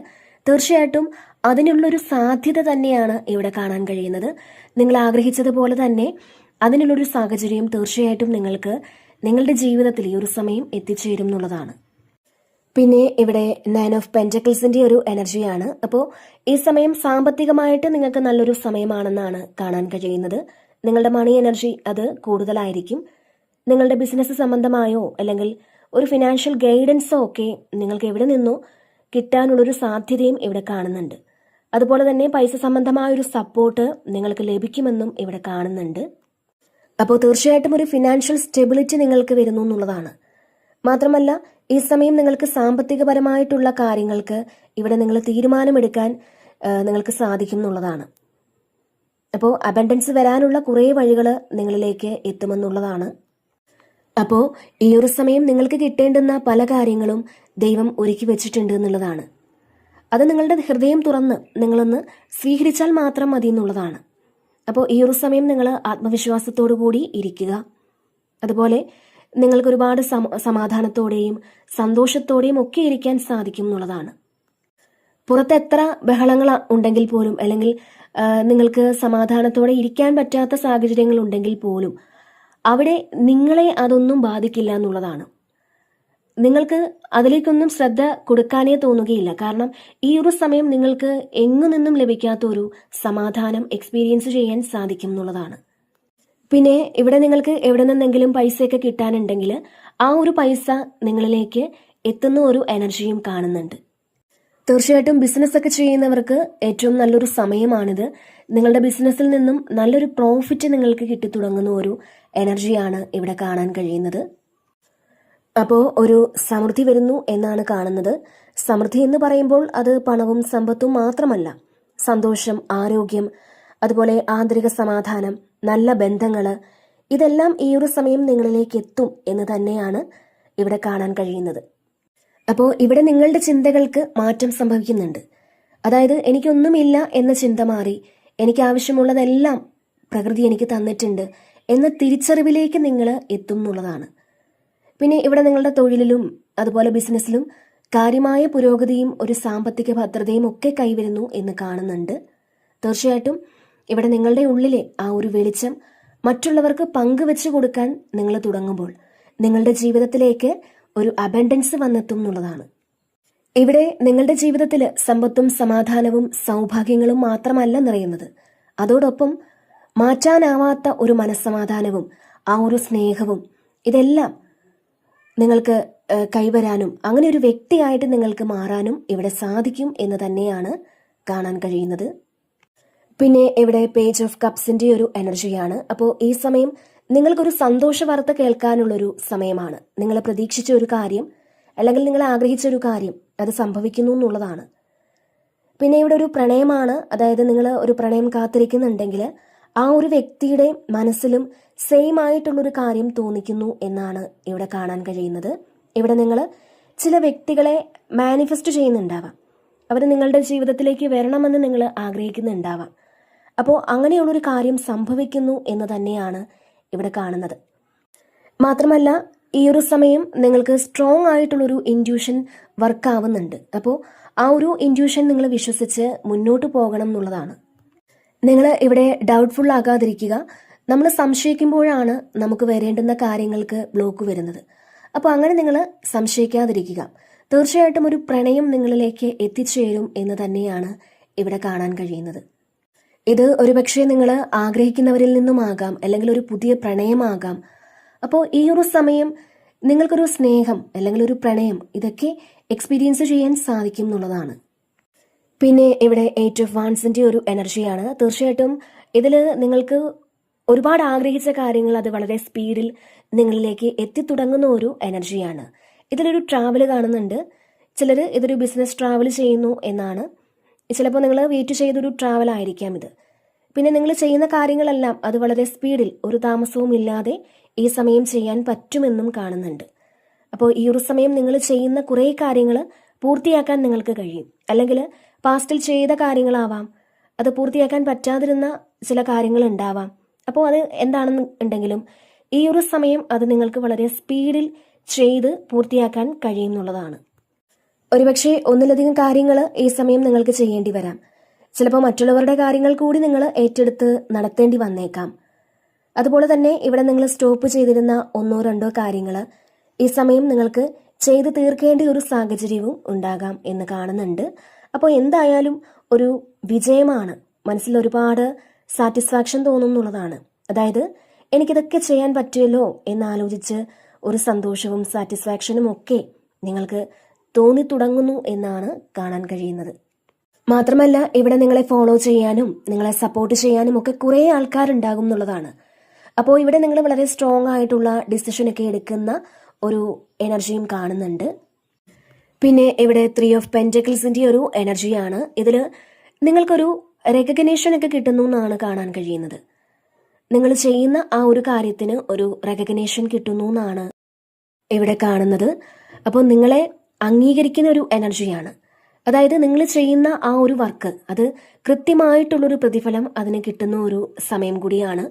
തീർച്ചയായിട്ടും അതിനുള്ളൊരു സാധ്യത തന്നെയാണ് ഇവിടെ കാണാൻ കഴിയുന്നത്. നിങ്ങൾ ആഗ്രഹിച്ചതുപോലെ തന്നെ അതിനുള്ളൊരു സാഹചര്യം തീർച്ചയായിട്ടും നിങ്ങൾക്ക് നിങ്ങളുടെ ജീവിതത്തിൽ ഈ ഒരു സമയം എത്തിച്ചേരും എന്നുള്ളതാണ്. പിന്നെ ഇവിടെ 9 ഓഫ് പെന്റക്കിൾസിന്റെ ഒരു എനർജിയാണ്. അപ്പോൾ ഈ സമയം സാമ്പത്തികമായിട്ട് നിങ്ങൾക്ക് നല്ലൊരു സമയമാണെന്നാണ് കാണാൻ കഴിയുന്നത്. നിങ്ങളുടെ മണി എനർജി അത് കൂടുതലായിരിക്കും. നിങ്ങളുടെ ബിസിനസ് സംബന്ധമായോ അല്ലെങ്കിൽ ഒരു ഫിനാൻഷ്യൽ ഗൈഡൻസോ ഒക്കെ നിങ്ങൾക്ക് എവിടെ നിന്നോ കിട്ടാനുള്ളൊരു സാധ്യതയും ഇവിടെ കാണുന്നുണ്ട്. അതുപോലെ തന്നെ പൈസ സംബന്ധമായൊരു സപ്പോർട്ട് നിങ്ങൾക്ക് ലഭിക്കുമെന്നും ഇവിടെ കാണുന്നുണ്ട്. അപ്പോൾ തീർച്ചയായിട്ടും ഒരു ഫിനാൻഷ്യൽ സ്റ്റെബിലിറ്റി നിങ്ങൾക്ക് വരുന്നു എന്നുള്ളതാണ്. മാത്രമല്ല ഈ സമയം നിങ്ങൾക്ക് സാമ്പത്തികപരമായിട്ടുള്ള കാര്യങ്ങൾക്ക് ഇവിടെ നിങ്ങൾ തീരുമാനമെടുക്കാൻ നിങ്ങൾക്ക് സാധിക്കും എന്നുള്ളതാണ്. അപ്പോൾ അബൻഡൻസ് വരാനുള്ള കുറേ വഴികൾ നിങ്ങളിലേക്ക് എത്തുമെന്നുള്ളതാണ്. അപ്പോൾ ഈ ഒരു സമയം നിങ്ങൾക്ക് കിട്ടേണ്ടുന്ന പല കാര്യങ്ങളും ദൈവം ഒരുക്കി വെച്ചിട്ടുണ്ട് എന്നുള്ളതാണ്. അത് നിങ്ങളുടെ ഹൃദയം തുറന്ന് നിങ്ങളൊന്ന് സ്വീകരിച്ചാൽ മാത്രം മതി എന്നുള്ളതാണ്. അപ്പോൾ ഈ ഒരു സമയം നിങ്ങൾ ആത്മവിശ്വാസത്തോടു കൂടി ഇരിക്കുക. അതുപോലെ നിങ്ങൾക്ക് ഒരുപാട് സമാധാനത്തോടെയും സന്തോഷത്തോടെയും ഒക്കെ ഇരിക്കാൻ സാധിക്കും എന്നുള്ളതാണ്. പുറത്ത് എത്ര ബഹളങ്ങൾ ഉണ്ടെങ്കിൽ പോലും, അല്ലെങ്കിൽ നിങ്ങൾക്ക് സമാധാനത്തോടെ ഇരിക്കാൻ പറ്റാത്ത സാഹചര്യങ്ങൾ ഉണ്ടെങ്കിൽ പോലും അവിടെ നിങ്ങളെ അതൊന്നും ബാധിക്കില്ല എന്നുള്ളതാണ്. നിങ്ങൾക്ക് അതിലേക്കൊന്നും ശ്രദ്ധ കൊടുക്കാനേ തോന്നുകയില്ല. കാരണം ഈ ഒരു സമയം നിങ്ങൾക്ക് എങ്ങു നിന്നും ലഭിക്കാത്ത ഒരു സമാധാനം എക്സ്പീരിയൻസ് ചെയ്യാൻ സാധിക്കും എന്നുള്ളതാണ്. പിന്നെ ഇവിടെ നിങ്ങൾക്ക് എവിടെ നിന്നെങ്കിലും പൈസയൊക്കെ കിട്ടാനുണ്ടെങ്കിൽ ആ ഒരു പൈസ നിങ്ങളിലേക്ക് എത്തുന്ന ഒരു എനർജിയും കാണുന്നുണ്ട്. തീർച്ചയായിട്ടും ബിസിനസ് ഒക്കെ ചെയ്യുന്നവർക്ക് ഏറ്റവും നല്ലൊരു സമയമാണിത്. നിങ്ങളുടെ ബിസിനസ്സിൽ നിന്നും നല്ലൊരു പ്രോഫിറ്റ് നിങ്ങൾക്ക് കിട്ടിത്തുടങ്ങുന്ന ഒരു എനർജിയാണ് ഇവിടെ കാണാൻ കഴിയുന്നത്. അപ്പോൾ ഒരു സമൃദ്ധി വരുന്നു എന്നാണ് കാണുന്നത്. സമൃദ്ധി എന്ന് പറയുമ്പോൾ അത് പണവും സമ്പത്തും മാത്രമല്ല, സന്തോഷം, ആരോഗ്യം, അതുപോലെ ആന്തരിക സമാധാനം, നല്ല ബന്ധങ്ങൾ, ഇതെല്ലാം ഈ ഒരു സമയം നിങ്ങളിലേക്ക് എത്തും എന്ന് തന്നെയാണ് ഇവിടെ കാണാൻ കഴിയുന്നത്. അപ്പോൾ ഇവിടെ നിങ്ങളുടെ ചിന്തകൾക്ക് മാറ്റം സംഭവിക്കുന്നുണ്ട്. അതായത് എനിക്കൊന്നുമില്ല എന്ന ചിന്ത മാറി എനിക്ക് ആവശ്യമുള്ളതെല്ലാം പ്രകൃതി എനിക്ക് തന്നിട്ടുണ്ട് എന്ന തിരിച്ചറിവിലേക്ക് നിങ്ങൾ എത്തും എന്നുള്ളതാണ്. പിന്നെ ഇവിടെ നിങ്ങളുടെ തൊഴിലിലും അതുപോലെ ബിസിനസ്സിലും കാര്യമായ പുരോഗതിയും ഒരു സാമ്പത്തിക ഭദ്രതയും ഒക്കെ കൈവരുന്നു എന്ന് കാണുന്നുണ്ട്. തീർച്ചയായിട്ടും ഇവിടെ നിങ്ങളുടെ ഉള്ളിലെ ആ ഒരു വെളിച്ചം മറ്റുള്ളവർക്ക് പങ്കുവെച്ചു കൊടുക്കാൻ നിങ്ങൾ തുടങ്ങുമ്പോൾ നിങ്ങളുടെ ജീവിതത്തിലേക്ക് ഒരു അബൻഡൻസ് വന്നെത്തും എന്നുള്ളതാണ്. ഇവിടെ നിങ്ങളുടെ ജീവിതത്തിൽ സമ്പത്തും സമാധാനവും സൗഭാഗ്യങ്ങളും മാത്രമല്ല നിറയുന്നത്, അതോടൊപ്പം മാറ്റാനാവാത്ത ഒരു മനസ്സമാധാനവും ആ ഒരു സ്നേഹവും ഇതെല്ലാം നിങ്ങൾക്ക് കൈവരാനും അങ്ങനെ ഒരു വ്യക്തിയായിട്ട് നിങ്ങൾക്ക് മാറാനും ഇവിടെ സാധിക്കും എന്ന് തന്നെയാണ് കാണാൻ കഴിയുന്നത്. പിന്നെ ഇവിടെ പേജ് ഓഫ് കപ്സിന്റെ ഒരു എനർജിയാണ്. അപ്പോൾ ഈ സമയം നിങ്ങൾക്കൊരു സന്തോഷ വാർത്ത കേൾക്കാനുള്ളൊരു സമയമാണ്. നിങ്ങൾ പ്രതീക്ഷിച്ച ഒരു കാര്യം അല്ലെങ്കിൽ നിങ്ങൾ ആഗ്രഹിച്ച ഒരു കാര്യം അത് സംഭവിക്കുന്നു എന്നുള്ളതാണ്. പിന്നെ ഇവിടെ ഒരു പ്രണയമാണ്. അതായത് നിങ്ങൾ ഒരു പ്രണയം കാത്തിരിക്കുന്നുണ്ടെങ്കിൽ ആ ഒരു വ്യക്തിയുടെ മനസ്സിലും സെയിം ആയിട്ടുള്ളൊരു കാര്യം തോന്നിക്കുന്നു എന്നാണ് ഇവിടെ കാണാൻ കഴിയുന്നത്. ഇവിടെ നിങ്ങൾ ചില വ്യക്തികളെ മാനിഫെസ്റ്റ് ചെയ്യുന്നുണ്ടാവാം. അവർ നിങ്ങളുടെ ജീവിതത്തിലേക്ക് വരണമെന്ന് നിങ്ങൾ ആഗ്രഹിക്കുന്നുണ്ടാവാം. അപ്പോൾ അങ്ങനെയുള്ളൊരു കാര്യം സംഭവിക്കുന്നു എന്ന് തന്നെയാണ് ഇവിടെ കാണുന്നത്. മാത്രമല്ല ഈ ഒരു സമയം നിങ്ങൾക്ക് സ്ട്രോങ് ആയിട്ടുള്ളൊരു ഇൻറ്റ്യൂഷൻ വർക്കാവുന്നുണ്ട്. അപ്പോൾ ആ ഒരു ഇൻറ്റ്യൂഷൻ നിങ്ങൾ വിശ്വസിച്ച് മുന്നോട്ട് പോകണം എന്നുള്ളതാണ്. നിങ്ങൾ ഇവിടെ ഡൗട്ട്ഫുൾ ആകാതിരിക്കുക. നമ്മൾ സംശയിക്കുമ്പോഴാണ് നമുക്ക് വരേണ്ടുന്ന കാര്യങ്ങൾക്ക് ബ്ലോക്ക് വരുന്നത്. അപ്പോൾ അങ്ങനെ നിങ്ങൾ സംശയിക്കാതിരിക്കുക. തീർച്ചയായിട്ടും ഒരു പ്രണയം നിങ്ങളിലേക്ക് എത്തിച്ചേരും എന്ന് തന്നെയാണ് ഇവിടെ കാണാൻ കഴിയുന്നത്. ഇത് ഒരുപക്ഷെ നിങ്ങൾ ആഗ്രഹിക്കുന്നവരിൽ നിന്നുമാകാം, അല്ലെങ്കിൽ ഒരു പുതിയ പ്രണയമാകാം. അപ്പോൾ ഈ ഒരു സമയം നിങ്ങൾക്കൊരു സ്നേഹം അല്ലെങ്കിൽ ഒരു പ്രണയം ഇതൊക്കെ എക്സ്പീരിയൻസ് ചെയ്യാൻ സാധിക്കും എന്നുള്ളതാണ്. പിന്നെ ഇവിടെ 8 ഓഫ് വാൻസിന്റെ ഒരു എനർജിയാണ്. തീർച്ചയായിട്ടും ഇതിൽ നിങ്ങൾക്ക് ഒരുപാട് ആഗ്രഹിച്ച കാര്യങ്ങൾ അത് വളരെ സ്പീഡിൽ നിങ്ങളിലേക്ക് എത്തിത്തുടങ്ങുന്ന ഒരു എനർജിയാണ്. ഇതിലൊരു ട്രാവൽ കാണുന്നുണ്ട്. ചിലർ ഇതൊരു ബിസിനസ് ട്രാവൽ ചെയ്യുന്നു എന്നാണ്. ചിലപ്പോൾ നിങ്ങൾ വെയിറ്റ് ചെയ്തൊരു ട്രാവൽ ആയിരിക്കാം ഇത്. പിന്നെ നിങ്ങൾ ചെയ്യുന്ന കാര്യങ്ങളെല്ലാം അത് വളരെ സ്പീഡിൽ ഒരു താമസവും ഇല്ലാതെ ഈ സമയം ചെയ്യാൻ പറ്റുമെന്നും കാണുന്നുണ്ട്. അപ്പോൾ ഈ ഒരു സമയം നിങ്ങൾ ചെയ്യുന്ന കുറേ കാര്യങ്ങൾ പൂർത്തിയാക്കാൻ നിങ്ങൾക്ക് കഴിയും. അല്ലെങ്കിൽ പാസ്റ്റിൽ ചെയ്ത കാര്യങ്ങളാവാം, അത് പൂർത്തിയാക്കാൻ പറ്റാതിരുന്ന ചില കാര്യങ്ങൾ ഉണ്ടാവാം. അപ്പോൾ അത് എന്താണെന്നുണ്ടെങ്കിലും ഈ ഒരു സമയം അത് നിങ്ങൾക്ക് വളരെ സ്പീഡിൽ ചെയ്ത് പൂർത്തിയാക്കാൻ കഴിയുന്നുള്ളതാണ്. ഒരുപക്ഷെ ഒന്നിലധികം കാര്യങ്ങൾ ഈ സമയം നിങ്ങൾക്ക് ചെയ്യേണ്ടി വരാം. ചിലപ്പോൾ മറ്റുള്ളവരുടെ കാര്യങ്ങൾ കൂടി നിങ്ങൾ ഏറ്റെടുത്ത് നടത്തേണ്ടി വന്നേക്കാം. അതുപോലെ തന്നെ ഇവിടെ നിങ്ങൾ സ്റ്റോപ്പ് ചെയ്തിരുന്ന 1-2 കാര്യങ്ങൾ ഈ സമയം നിങ്ങൾക്ക് ചെയ്ത് തീർക്കേണ്ട ഒരു സാഹചര്യവും ഉണ്ടാകാം എന്ന് കാണുന്നുണ്ട്. അപ്പോൾ എന്തായാലും ഒരു വിജയമാണ്. മനസ്സിൽ ഒരുപാട് സാറ്റിസ്ഫാക്ഷൻ തോന്നുന്നുള്ളതാണ്. അതായത് എനിക്കിതൊക്കെ ചെയ്യാൻ പറ്റുമല്ലോ എന്നാലോചിച്ച് ഒരു സന്തോഷവും സാറ്റിസ്ഫാക്ഷനും ഒക്കെ നിങ്ങൾക്ക് തോന്നി തുടങ്ങുന്നു എന്നാണ് കാണാൻ കഴിയുന്നത്. മാത്രമല്ല ഇവിടെ നിങ്ങളെ ഫോളോ ചെയ്യാനും നിങ്ങളെ സപ്പോർട്ട് ചെയ്യാനും ഒക്കെ കുറേ ആൾക്കാരുണ്ടാകും എന്നുള്ളതാണ്. അപ്പോൾ ഇവിടെ നിങ്ങൾ വളരെ സ്ട്രോങ് ആയിട്ടുള്ള ഡിസിഷനൊക്കെ എടുക്കുന്ന ഒരു എനർജിയും കാണുന്നുണ്ട്. പിന്നെ ഇവിടെ 3 ഓഫ് പെന്റക്കിൾസിന്റെ ഒരു എനർജിയാണ്. ഇതിൽ നിങ്ങൾക്കൊരു റെക്കഗ്നേഷൻ ഒക്കെ കിട്ടുന്നു എന്നാണ് കാണാൻ കഴിയുന്നത്. നിങ്ങൾ ചെയ്യുന്ന ആ ഒരു കാര്യത്തിന് ഒരു റെക്കഗ്നേഷൻ കിട്ടുന്നു എന്നാണ് ഇവിടെ കാണുന്നത്. അപ്പോൾ നിങ്ങളെ അംഗീകരിക്കുന്ന ഒരു എനർജിയാണ്. അതായത് നിങ്ങൾ ചെയ്യുന്ന ആ ഒരു വർക്ക് അത് കൃത്യമായിട്ടുള്ളൊരു പ്രതിഫലം അതിന് കിട്ടുന്ന ഒരു സമയം കൂടിയാണ്.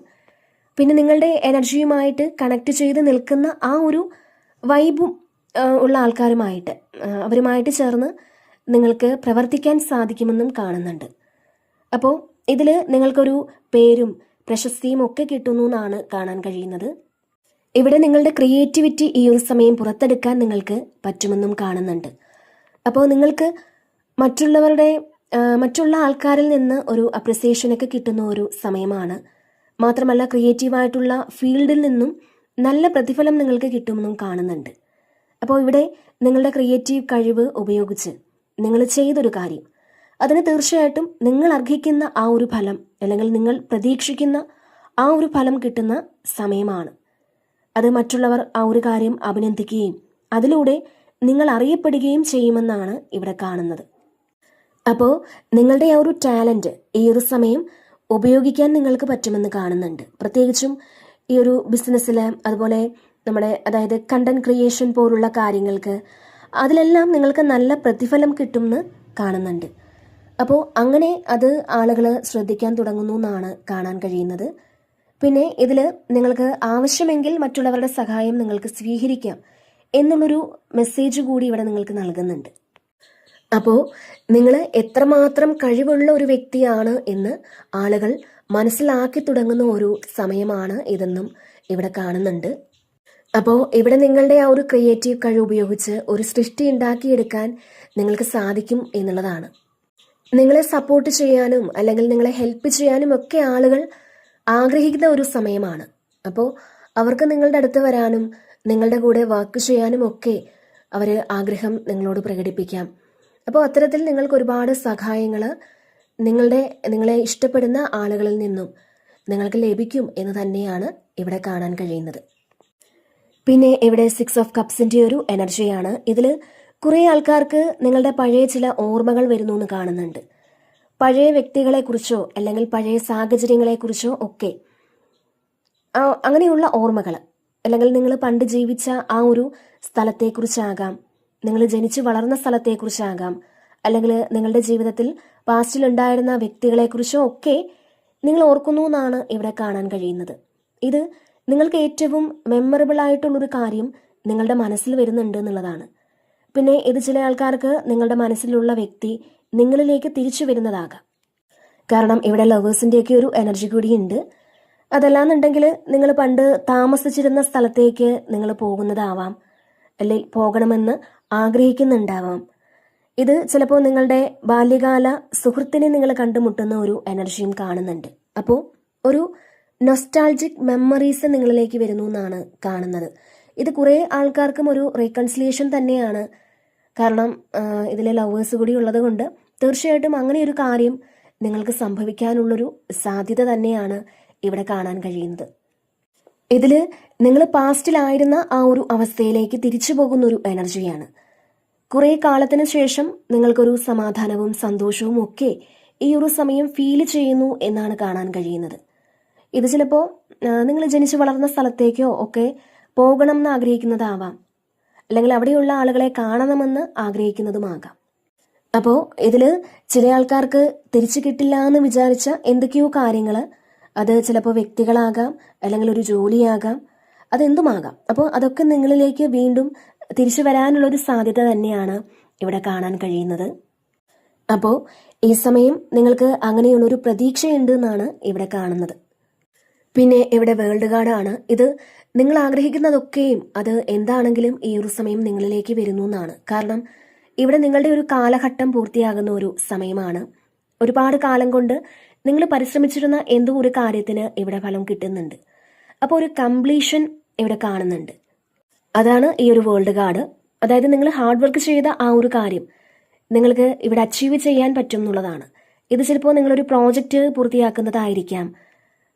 പിന്നെ നിങ്ങളുടെ എനർജിയുമായിട്ട് കണക്ട് ചെയ്ത് നിൽക്കുന്ന ആ ഒരു വൈബും ഉള്ള ആൾക്കാരുമായിട്ട് അവരുമായിട്ട് ചേർന്ന് നിങ്ങൾക്ക് പ്രവർത്തിക്കാൻ സാധിക്കുമെന്നും കാണുന്നുണ്ട്. അപ്പോൾ ഇതിൽ നിങ്ങൾക്കൊരു പേരും പ്രശസ്തിയും ഒക്കെ കിട്ടുന്നു എന്നാണ് കാണാൻ കഴിയുന്നത്. ഇവിടെ നിങ്ങളുടെ ക്രിയേറ്റിവിറ്റി ഈ ഒരു സമയം പുറത്തെടുക്കാൻ നിങ്ങൾക്ക് പറ്റുമെന്നും കാണുന്നുണ്ട്. അപ്പോൾ നിങ്ങൾക്ക് മറ്റുള്ള ആൾക്കാരിൽ നിന്ന് ഒരു അപ്രിസിയേഷനൊക്കെ കിട്ടുന്ന ഒരു സമയമാണ്. മാത്രമല്ല ക്രിയേറ്റീവായിട്ടുള്ള ഫീൽഡിൽ നിന്നും നല്ല പ്രതിഫലം നിങ്ങൾക്ക് കിട്ടുമെന്നും കാണുന്നുണ്ട്. അപ്പോൾ ഇവിടെ നിങ്ങളുടെ ക്രിയേറ്റീവ് കഴിവ് ഉപയോഗിച്ച് നിങ്ങൾ ചെയ്തൊരു കാര്യം അതിന് തീർച്ചയായിട്ടും നിങ്ങൾ അർഹിക്കുന്ന ആ ഒരു ഫലം അല്ലെങ്കിൽ നിങ്ങൾ പ്രതീക്ഷിക്കുന്ന ആ ഒരു ഫലം കിട്ടുന്ന സമയമാണ്. അത് മറ്റുള്ളവർ ആ ഒരു കാര്യം അഭിനന്ദിക്കുകയും അതിലൂടെ നിങ്ങൾ അറിയപ്പെടുകയും ചെയ്യുമെന്നാണ് ഇവിടെ കാണുന്നത്. അപ്പോൾ നിങ്ങളുടെ ആ ഒരു ടാലൻറ്റ് ഈ ഒരു സമയം ഉപയോഗിക്കാൻ നിങ്ങൾക്ക് പറ്റുമെന്ന് കാണുന്നുണ്ട്. പ്രത്യേകിച്ചും ഈ ഒരു ബിസിനസ്സിൽ അതുപോലെ അതായത് കണ്ടന്റ് ക്രിയേഷൻ പോലുള്ള കാര്യങ്ങൾക്ക് അതിലെല്ലാം നിങ്ങൾക്ക് നല്ല പ്രതിഫലം കിട്ടുമെന്ന് കാണുന്നുണ്ട്. അപ്പോൾ അങ്ങനെ അത് ആളുകൾ ശ്രദ്ധിക്കാൻ തുടങ്ങുന്നു എന്നാണ് കാണാൻ കഴിയുന്നത്. പിന്നെ ഇതിൽ നിങ്ങൾക്ക് ആവശ്യമെങ്കിൽ മറ്റുള്ളവരുടെ സഹായം നിങ്ങൾക്ക് സ്വീകരിക്കാം എന്നുള്ളൊരു മെസ്സേജ് കൂടി ഇവിടെ നിങ്ങൾക്ക് നൽകുന്നുണ്ട്. അപ്പോൾ നിങ്ങൾ എത്രമാത്രം കഴിവുള്ള ഒരു വ്യക്തിയാണ് എന്ന് ആളുകൾ മനസ്സിലാക്കി തുടങ്ങുന്ന ഒരു സമയമാണ് ഇതെന്നും ഇവിടെ കാണുന്നുണ്ട്. അപ്പോൾ ഇവിടെ നിങ്ങളുടെ ആ ഒരു ക്രിയേറ്റീവ് കഴിവ് ഉപയോഗിച്ച് ഒരു സൃഷ്ടി ഉണ്ടാക്കിയെടുക്കാൻ നിങ്ങൾക്ക് സാധിക്കും എന്നുള്ളതാണ്. നിങ്ങളെ സപ്പോർട്ട് ചെയ്യാനും അല്ലെങ്കിൽ നിങ്ങളെ ഹെൽപ്പ് ചെയ്യാനും ഒക്കെ ആളുകൾ ആഗ്രഹിക്കുന്ന ഒരു സമയമാണ്. അപ്പോൾ അവർക്ക് നിങ്ങളുടെ അടുത്ത് വരാനും നിങ്ങളുടെ കൂടെ വർക്ക് ചെയ്യാനും ഒക്കെ അവർ ആഗ്രഹം നിങ്ങളോട് പ്രകടിപ്പിക്കാം. അപ്പോൾ അത്തരത്തിൽ നിങ്ങൾക്ക് ഒരുപാട് സഹായങ്ങൾ നിങ്ങളെ ഇഷ്ടപ്പെടുന്ന ആളുകളിൽ നിന്നും നിങ്ങൾക്ക് ലഭിക്കും എന്ന് തന്നെയാണ് ഇവിടെ കാണാൻ കഴിയുന്നത്. പിന്നെ ഇവിടെ 6 ഓഫ് കപ്സിൻ്റെ ഒരു എനർജിയാണ്. ഇതിൽ കുറേ ആൾക്കാർക്ക് നിങ്ങളുടെ പഴയ ചില ഓർമ്മകൾ വരുന്നു എന്ന് കാണുന്നുണ്ട്. പഴയ വ്യക്തികളെക്കുറിച്ചോ അല്ലെങ്കിൽ പഴയ സാഹചര്യങ്ങളെക്കുറിച്ചോ ഒക്കെ അങ്ങനെയുള്ള ഓർമ്മകൾ, അല്ലെങ്കിൽ നിങ്ങൾ പണ്ട് ജീവിച്ച ആ ഒരു സ്ഥലത്തെക്കുറിച്ചാകാം, നിങ്ങൾ ജനിച്ചു വളർന്ന സ്ഥലത്തെക്കുറിച്ചാകാം, അല്ലെങ്കിൽ നിങ്ങളുടെ ജീവിതത്തിൽ പാസ്റ്റിലുണ്ടായിരുന്ന വ്യക്തികളെക്കുറിച്ചോ ഒക്കെ നിങ്ങൾ ഓർക്കുന്നു എന്നാണ് ഇവിടെ കാണാൻ കഴിയുന്നത്. ഇത് നിങ്ങൾക്ക് ഏറ്റവും മെമ്മറബിൾ ആയിട്ടുള്ളൊരു കാര്യം നിങ്ങളുടെ മനസ്സിൽ വരുന്നുണ്ട് എന്നുള്ളതാണ്. പിന്നെ ഇത് ചില ആൾക്കാർക്ക് നിങ്ങളുടെ മനസ്സിലുള്ള വ്യക്തി നിങ്ങളിലേക്ക് തിരിച്ചു വരുന്നതാകാം. കാരണം ഇവിടെ ലവേഴ്സിൻ്റെയൊക്കെ ഒരു എനർജി കൂടിയുണ്ട്. അതല്ലാന്നുണ്ടെങ്കിൽ നിങ്ങൾ പണ്ട് താമസിച്ചിരുന്ന സ്ഥലത്തേക്ക് നിങ്ങൾ പോകുന്നതാവാം, അല്ലെങ്കിൽ പോകണമെന്ന് ആഗ്രഹിക്കുന്നുണ്ടാവാം. ഇത് ചിലപ്പോൾ നിങ്ങളുടെ ബാല്യകാല സുഹൃത്തിനെ നിങ്ങൾ കണ്ടുമുട്ടുന്ന ഒരു എനർജിയും കാണുന്നുണ്ട്. അപ്പോൾ ഒരു നൊസ്റ്റാൾജിക് മെമ്മറീസ് നിങ്ങളിലേക്ക് വരുന്നു എന്നാണ് കാണുന്നത്. ഇത് കുറേ ആൾക്കാർക്കും ഒരു റീകൺസിലിയേഷൻ തന്നെയാണ്. കാരണം ഇതിലെ ലവേഴ്സ് കൂടി ഉള്ളത് കൊണ്ട് തീർച്ചയായിട്ടും അങ്ങനെ ഒരു കാര്യം നിങ്ങൾക്ക് സംഭവിക്കാനുള്ളൊരു സാധ്യത തന്നെയാണ് ഇവിടെ കാണാൻ കഴിയുന്നത്. ഇതിൽ നിങ്ങൾ പാസ്റ്റിലായിരുന്ന ആ ഒരു അവസ്ഥയിലേക്ക് തിരിച്ചു പോകുന്നൊരു എനർജിയാണ്. കുറേ കാലത്തിന് ശേഷം നിങ്ങൾക്കൊരു സമാധാനവും സന്തോഷവും ഒക്കെ ഈ ഒരു സമയം ഫീൽ ചെയ്യുന്നു എന്നാണ് കാണാൻ കഴിയുന്നത്. ഇത് ചിലപ്പോൾ നിങ്ങൾ ജനിച്ചു വളർന്ന സ്ഥലത്തേക്കോ ഒക്കെ പോകണം എന്ന് ആഗ്രഹിക്കുന്നതാവാം, അല്ലെങ്കിൽ അവിടെയുള്ള ആളുകളെ കാണണമെന്ന് ആഗ്രഹിക്കുന്നതുമാകാം. അപ്പോൾ ഇതിൽ ചില ആൾക്കാർക്ക് തിരിച്ചു കിട്ടില്ല എന്ന് വിചാരിച്ച എന്തൊക്കെയോ കാര്യങ്ങൾ, അത് ചിലപ്പോൾ വ്യക്തികളാകാം, അല്ലെങ്കിൽ ഒരു ജോലിയാകാം, അതെന്തുമാകാം. അപ്പോൾ അതൊക്കെ നിങ്ങളിലേക്ക് വീണ്ടും തിരിച്ചു വരാനുള്ളൊരു സാധ്യത തന്നെയാണ് ഇവിടെ കാണാൻ കഴിയുന്നത്. അപ്പോൾ ഈ സമയം നിങ്ങൾക്ക് അങ്ങനെയുള്ളൊരു പ്രതീക്ഷയുണ്ട് എന്നാണ് ഇവിടെ കാണുന്നത്. പിന്നെ ഇവിടെ വേൾഡ് കാർഡാണ്. ഇത് നിങ്ങൾ ആഗ്രഹിക്കുന്നതൊക്കെയും അത് എന്താണെങ്കിലും ഈ ഒരു സമയം നിങ്ങളിലേക്ക് വരുന്നു എന്നാണ്. കാരണം ഇവിടെ നിങ്ങളുടെ ഒരു കാലഘട്ടം പൂർത്തിയാകുന്ന ഒരു സമയമാണ്. ഒരുപാട് കാലം കൊണ്ട് നിങ്ങൾ പരിശ്രമിച്ചിരുന്ന എന്തോ ഒരു കാര്യത്തിന് ഇവിടെ ഫലം കിട്ടുന്നുണ്ട്. അപ്പോൾ ഒരു കംപ്ലീഷൻ ഇവിടെ കാണുന്നുണ്ട്. അതാണ് ഈ ഒരു വേൾഡ് കാർഡ്. അതായത് നിങ്ങൾ ഹാർഡ് വർക്ക് ചെയ്ത ആ ഒരു കാര്യം നിങ്ങൾക്ക് ഇവിടെ അച്ചീവ് ചെയ്യാൻ പറ്റും എന്നുള്ളതാണ്. ഇത് ചിലപ്പോൾ നിങ്ങളൊരു പ്രോജക്റ്റ് പൂർത്തിയാക്കുന്നതായിരിക്കാം.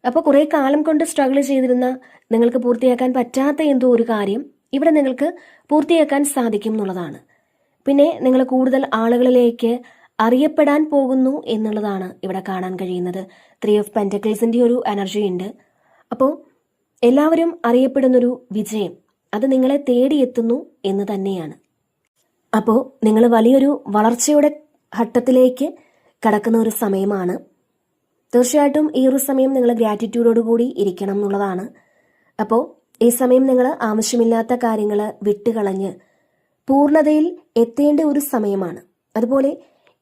അപ്പോൾ കുറേ കാലം കൊണ്ട് സ്ട്രഗിൾ ചെയ്തിരുന്ന നിങ്ങൾക്ക് പൂർത്തിയാക്കാൻ പറ്റാത്ത എന്തോ ഒരു കാര്യം ഇവിടെ നിങ്ങൾക്ക് പൂർത്തിയാക്കാൻ സാധിക്കും എന്നുള്ളതാണ്. പിന്നെ നിങ്ങൾ കൂടുതൽ ആളുകളിലേക്ക് അറിയപ്പെടാൻ പോകുന്നു എന്നുള്ളതാണ് ഇവിടെ കാണാൻ കഴിയുന്നത്. 3 ഓഫ് പെന്റക്കിൾസിൻ്റെ ഒരു എനർജി ഉണ്ട്. അപ്പോൾ എല്ലാവരും അറിയപ്പെടുന്നൊരു വിജയം അത് നിങ്ങളെ തേടിയെത്തുന്നു എന്ന് തന്നെയാണ്. അപ്പോൾ നിങ്ങൾ വലിയൊരു വളർച്ചയുടെ ഘട്ടത്തിലേക്ക് കടക്കുന്ന ഒരു സമയമാണ്. തീർച്ചയായിട്ടും ഈ ഒരു സമയം നിങ്ങൾ ഗ്രാറ്റിറ്റ്യൂഡോടുകൂടി ഇരിക്കണം എന്നുള്ളതാണ്. അപ്പോൾ ഈ സമയം നിങ്ങൾ ആവശ്യമില്ലാത്ത കാര്യങ്ങൾ വിട്ടുകളഞ്ഞ് പൂർണ്ണതയിൽ എത്തേണ്ട ഒരു സമയമാണ്. അതുപോലെ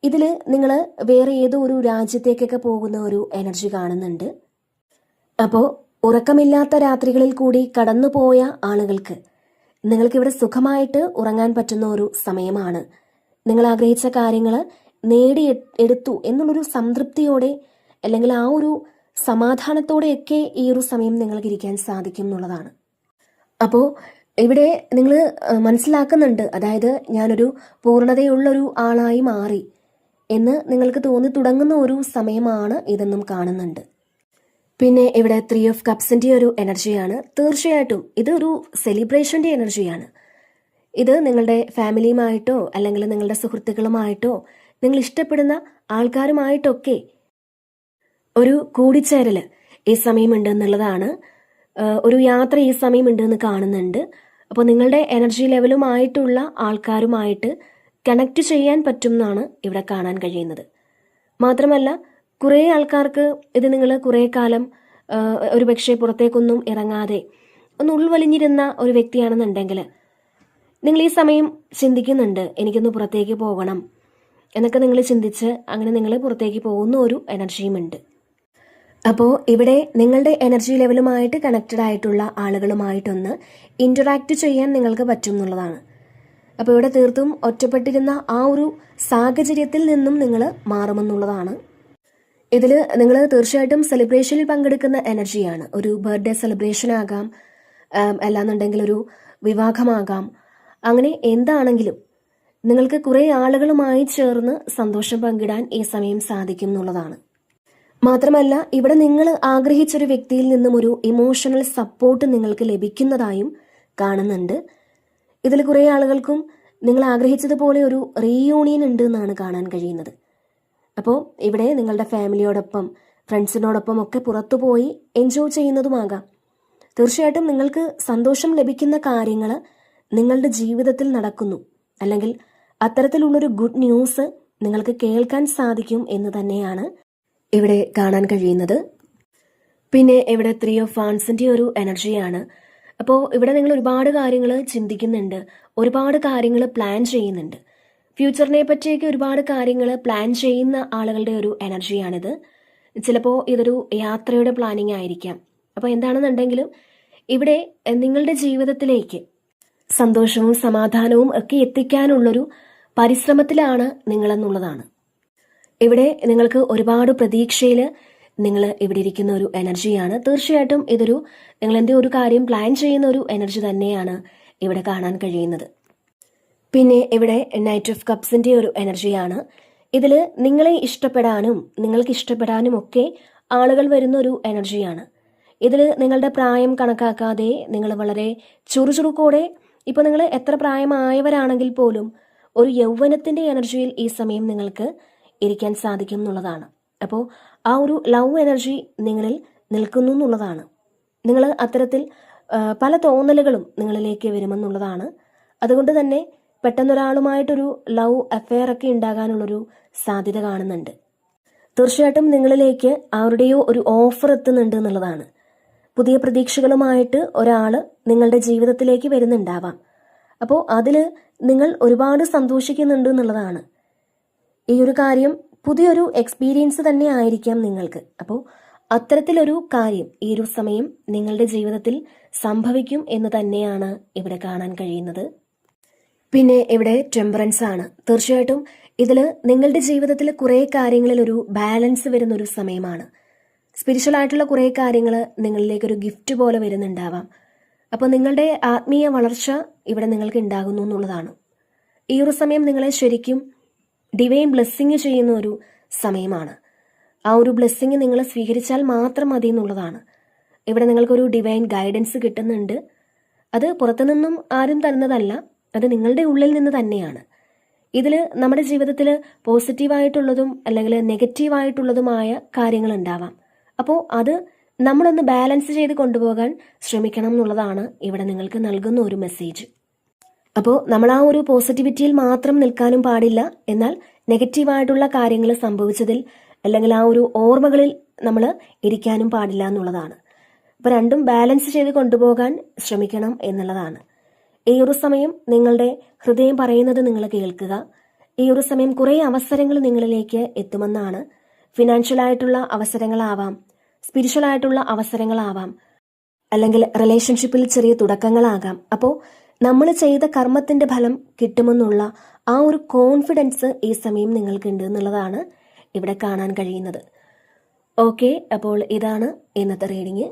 ഇതിൽ നിങ്ങൾ വേറെ ഏതോ ഒരു രാജ്യത്തേക്കൊക്കെ പോകുന്ന ഒരു എനർജി കാണുന്നുണ്ട്. അപ്പോൾ ഉറക്കമില്ലാത്ത രാത്രികളിൽ കൂടി കടന്നുപോയ ആളുകൾക്ക് നിങ്ങൾക്കിവിടെ സുഖമായിട്ട് ഉറങ്ങാൻ പറ്റുന്ന ഒരു സമയമാണ്. നിങ്ങൾ ആഗ്രഹിച്ച കാര്യങ്ങൾ നേടിയെടുത്തു എന്നുള്ളൊരു സംതൃപ്തിയോടെ, അല്ലെങ്കിൽ ആ ഒരു സമാധാനത്തോടെയൊക്കെ ഈ ഒരു സമയം നിങ്ങൾക്ക് ഇരിക്കാൻ സാധിക്കും എന്നുള്ളതാണ്. അപ്പോൾ ഇവിടെ നിങ്ങൾ മനസ്സിലാക്കുന്നുണ്ട്, അതായത് ഞാനൊരു പൂർണ്ണതയുള്ളൊരു ആളായി മാറി എന്ന് നിങ്ങൾക്ക് തോന്നി തുടങ്ങുന്ന ഒരു സമയമാണ് ഇതെന്നും കാണുന്നുണ്ട്. പിന്നെ ഇവിടെ 3 ഓഫ് കപ്സിൻ്റെ ഒരു എനർജിയാണ്. തീർച്ചയായിട്ടും ഇതൊരു സെലിബ്രേഷൻ്റെ എനർജിയാണ്. ഇത് നിങ്ങളുടെ ഫാമിലിയുമായിട്ടോ അല്ലെങ്കിൽ നിങ്ങളുടെ സുഹൃത്തുക്കളുമായിട്ടോ നിങ്ങൾ ഇഷ്ടപ്പെടുന്ന ആൾക്കാരുമായിട്ടൊക്കെ ഒരു കൂടിച്ചേരൽ ഈ സമയമുണ്ട് എന്നുള്ളതാണ്. ഒരു യാത്ര ഈ സമയമുണ്ടെന്ന് കാണുന്നുണ്ട്. അപ്പോൾ നിങ്ങളുടെ എനർജി ലെവലുമായിട്ടുള്ള ആൾക്കാരുമായിട്ട് കണക്ട് ചെയ്യാൻ പറ്റും എന്നാണ് ഇവിടെ കാണാൻ കഴിയുന്നത്. മാത്രമല്ല കുറേ ആൾക്കാർക്ക് ഇത് നിങ്ങൾ കുറേ കാലം ഒരു പക്ഷേ പുറത്തേക്കൊന്നും ഇറങ്ങാതെ ഒന്ന് ഉൾവലിഞ്ഞിരുന്ന ഒരു വ്യക്തിയാണെന്നുണ്ടെങ്കിൽ നിങ്ങൾ ഈ സമയം ചിന്തിക്കുന്നുണ്ട്, എനിക്കൊന്ന് പുറത്തേക്ക് പോകണം എന്നൊക്കെ നിങ്ങൾ ചിന്തിച്ച് അങ്ങനെ നിങ്ങൾ പുറത്തേക്ക് പോകുന്ന ഒരു എനർജിയുമുണ്ട്. അപ്പോൾ ഇവിടെ നിങ്ങളുടെ എനർജി ലെവലുമായിട്ട് കണക്റ്റഡ് ആയിട്ടുള്ള ആളുകളുമായിട്ടൊന്ന് ഇൻറ്ററാക്ട് ചെയ്യാൻ നിങ്ങൾക്ക് പറ്റും എന്നുള്ളതാണ്. അപ്പോൾ ഇവിടെ തീർത്തും ഒറ്റപ്പെട്ടിരുന്ന ആ ഒരു സാഹചര്യത്തിൽ നിന്നും നിങ്ങൾ മാറുമെന്നുള്ളതാണ്. ഇതിൽ നിങ്ങൾ തീർച്ചയായിട്ടും സെലിബ്രേഷനിൽ പങ്കെടുക്കുന്ന എനർജിയാണ്. ഒരു ബർത്ത്ഡേ സെലിബ്രേഷൻ ആകാം, അല്ലാന്നുണ്ടെങ്കിൽ ഒരു വിവാഹമാകാം, അങ്ങനെ എന്താണെങ്കിലും നിങ്ങൾക്ക് കുറേ ആളുകളുമായി ചേർന്ന് സന്തോഷം പങ്കിടാൻ ഈ സമയം സാധിക്കും എന്നുള്ളതാണ്. മാത്രമല്ല ഇവിടെ നിങ്ങൾ ആഗ്രഹിച്ചൊരു വ്യക്തിയിൽ നിന്നും ഒരു ഇമോഷണൽ സപ്പോർട്ട് നിങ്ങൾക്ക് ലഭിക്കുന്നതായും കാണുന്നുണ്ട്. ഇതിൽ കുറേ ആളുകൾക്കും നിങ്ങൾ ആഗ്രഹിച്ചതുപോലെ ഒരു റീയൂണിയൻ ഉണ്ട് എന്നാണ് കാണാൻ കഴിയുന്നത്. അപ്പോൾ ഇവിടെ നിങ്ങളുടെ ഫാമിലിയോടൊപ്പം ഫ്രണ്ട്സിനോടൊപ്പം ഒക്കെ പുറത്തു പോയി എൻജോയ് ചെയ്യുന്നതുമാകാം. തീർച്ചയായിട്ടും നിങ്ങൾക്ക് സന്തോഷം ലഭിക്കുന്ന കാര്യങ്ങൾ നിങ്ങളുടെ ജീവിതത്തിൽ നടക്കുന്നു, അല്ലെങ്കിൽ അത്തരത്തിലുള്ളൊരു ഗുഡ് ന്യൂസ് നിങ്ങൾക്ക് കേൾക്കാൻ സാധിക്കും എന്ന് തന്നെയാണ് ഇവിടെ കാണാൻ കഴിയുന്നത്. പിന്നെ ഇവിടെ 3 ഓഫ് വാൻസിൻ്റെ ഒരു എനർജിയാണ്. അപ്പോൾ ഇവിടെ നിങ്ങൾ ഒരുപാട് കാര്യങ്ങൾ ചിന്തിക്കുന്നുണ്ട്, ഒരുപാട് കാര്യങ്ങൾ പ്ലാൻ ചെയ്യുന്നുണ്ട്. ഫ്യൂച്ചറിനെ പറ്റിയൊക്കെ ഒരുപാട് കാര്യങ്ങൾ പ്ലാൻ ചെയ്യുന്ന ആളുകളുടെ ഒരു എനർജിയാണിത്. ചിലപ്പോൾ ഇതൊരു യാത്രയുടെ പ്ലാനിങ് ആയിരിക്കാം. അപ്പോൾ എന്താണെന്നുണ്ടെങ്കിലും ഇവിടെ നിങ്ങളുടെ ജീവിതത്തിലേക്ക് സന്തോഷവും സമാധാനവും ഒക്കെ എത്തിക്കാനുള്ളൊരു പരിശ്രമത്തിലാണ് നിങ്ങളെന്നുള്ളതാണ്. ഇവിടെ നിങ്ങൾക്ക് ഒരുപാട് പ്രതീക്ഷയിൽ നിങ്ങൾ ഇവിടെ ഇരിക്കുന്ന ഒരു എനർജിയാണ്. തീർച്ചയായിട്ടും ഇതൊരു നിങ്ങളെന്തേ ഒരു കാര്യം പ്ലാൻ ചെയ്യുന്ന ഒരു എനർജി തന്നെയാണ് ഇവിടെ കാണാൻ കഴിയുന്നത്. പിന്നെ ഇവിടെ നൈറ്റ് ഓഫ് കപ്സിൻ്റെ ഒരു എനർജിയാണ്. ഇതിൽ നിങ്ങളെ ഇഷ്ടപ്പെടാനും നിങ്ങൾക്ക് ഇഷ്ടപ്പെടാനും ഒക്കെ ആളുകൾ വരുന്ന ഒരു എനർജിയാണ്. ഇതിൽ നിങ്ങളുടെ പ്രായം കണക്കാക്കാതെ നിങ്ങൾ വളരെ ചുറുചുറുക്കോടെ, ഇപ്പോൾ നിങ്ങൾ എത്ര പ്രായമായവരാണെങ്കിൽ പോലും ഒരു യൗവനത്തിൻ്റെ എനർജിയിൽ ഈ സമയം നിങ്ങൾക്ക് ഇരിക്കാൻ സാധിക്കും എന്നുള്ളതാണ്. അപ്പോൾ ആ ഒരു ലവ് എനർജി നിങ്ങളിൽ നിൽക്കുന്നു എന്നുള്ളതാണ്. നിങ്ങൾ അത്തരത്തിൽ പല തോന്നലുകളും നിങ്ങളിലേക്ക് വരുമെന്നുള്ളതാണ്. അതുകൊണ്ട് തന്നെ പെട്ടെന്നൊരാളുമായിട്ടൊരു ലവ് അഫെയർ ഒക്കെ ഉണ്ടാകാനുള്ളൊരു സാധ്യത കാണുന്നുണ്ട്. തീർച്ചയായിട്ടും നിങ്ങളിലേക്ക് ആരുടെയോ ഒരു ഓഫർ എത്തുന്നുണ്ട് എന്നുള്ളതാണ്. പുതിയ പ്രതീക്ഷകളുമായിട്ട് ഒരാൾ നിങ്ങളുടെ ജീവിതത്തിലേക്ക് വരുന്നുണ്ടാവാം. അപ്പോൾ അതിൽ നിങ്ങൾ ഒരുപാട് സന്തോഷിക്കുന്നുണ്ട് എന്നുള്ളതാണ്. ഈ ഒരു കാര്യം പുതിയൊരു എക്സ്പീരിയൻസ് തന്നെ ആയിരിക്കാം നിങ്ങൾക്ക്. അപ്പോൾ അത്തരത്തിലൊരു കാര്യം ഈ ഒരു സമയം നിങ്ങളുടെ ജീവിതത്തിൽ സംഭവിക്കും എന്ന് തന്നെയാണ് ഇവിടെ കാണാൻ കഴിയുന്നത്. പിന്നെ ഇവിടെ ടെമ്പറൻസ് ആണ്. തീർച്ചയായിട്ടും ഇതിൽ നിങ്ങളുടെ ജീവിതത്തിൽ കുറേ കാര്യങ്ങളിൽ ഒരു ബാലൻസ് വരുന്നൊരു സമയമാണ്. സ്പിരിച്വൽ ആയിട്ടുള്ള കുറേ കാര്യങ്ങൾ നിങ്ങളിലേക്കൊരു ഗിഫ്റ്റ് പോലെ വരുന്നുണ്ടാവാം. അപ്പോൾ നിങ്ങളുടെ ആത്മീയ വളർച്ച ഇവിടെ നിങ്ങൾക്ക് ഉണ്ടാകുന്നു എന്നുള്ളതാണ്. ഈ ഒരു സമയം നിങ്ങളെ ശരിക്കും ഡിവൈൻ ബ്ലെസ്സിങ് ചെയ്യുന്ന ഒരു സമയമാണ്. ആ ഒരു ബ്ലെസ്സിങ് നിങ്ങൾ സ്വീകരിച്ചാൽ മാത്രം മതി എന്നുള്ളതാണ്. ഇവിടെ നിങ്ങൾക്കൊരു ഡിവൈൻ ഗൈഡൻസ് കിട്ടുന്നുണ്ട്. അത് പുറത്തുനിന്നും ആരും തരുന്നതല്ല, അത് നിങ്ങളുടെ ഉള്ളിൽ നിന്ന് തന്നെയാണ്. ഇതിൽ നമ്മുടെ ജീവിതത്തിൽ പോസിറ്റീവായിട്ടുള്ളതും അല്ലെങ്കിൽ നെഗറ്റീവായിട്ടുള്ളതുമായ കാര്യങ്ങൾ ഉണ്ടാവാം. അപ്പോൾ അത് നമ്മളൊന്ന് ബാലൻസ് ചെയ്ത് കൊണ്ടുപോകാൻ ശ്രമിക്കണം എന്നുള്ളതാണ് ഇവിടെ നിങ്ങൾക്ക് നൽകുന്ന ഒരു മെസ്സേജ്. അപ്പോൾ നമ്മൾ ആ ഒരു പോസിറ്റിവിറ്റിയിൽ മാത്രം നിൽക്കാനും പാടില്ല, എന്നാൽ നെഗറ്റീവായിട്ടുള്ള കാര്യങ്ങൾ സംഭവിച്ചതിൽ അല്ലെങ്കിൽ ആ ഒരു ഓർമ്മകളിൽ നമ്മൾ ഇരിക്കാനും പാടില്ല എന്നുള്ളതാണ്. അപ്പോൾ രണ്ടും ബാലൻസ് ചെയ്ത് കൊണ്ടുപോകാൻ ശ്രമിക്കണം എന്നുള്ളതാണ്. ഈ ഒരു സമയം നിങ്ങളുടെ ഹൃദയം പറയുന്നത് നിങ്ങൾ കേൾക്കുക. ഈ ഒരു സമയം കുറേ അവസരങ്ങൾ നിങ്ങളിലേക്ക് എത്തുമെന്നാണ്. ഫിനാൻഷ്യലായിട്ടുള്ള അവസരങ്ങളാവാം, സ്പിരിച്വൽ ആയിട്ടുള്ള അവസരങ്ങളാവാം, അല്ലെങ്കിൽ റിലേഷൻഷിപ്പിൽ ചെറിയ തുടക്കങ്ങളാകാം. അപ്പോൾ നമ്മൾ ചെയ്ത കർമ്മത്തിന്റെ ഫലം കിട്ടുമെന്നുള്ള ആ ഒരു കോൺഫിഡൻസ് ഈ സമയം നിങ്ങൾക്കുണ്ട് എന്നുള്ളതാണ് ഇവിടെ കാണാൻ കഴിയുന്നത്. ഓക്കെ, അപ്പോൾ ഇതാണ് ഇന്നത്തെ റീഡിങ്.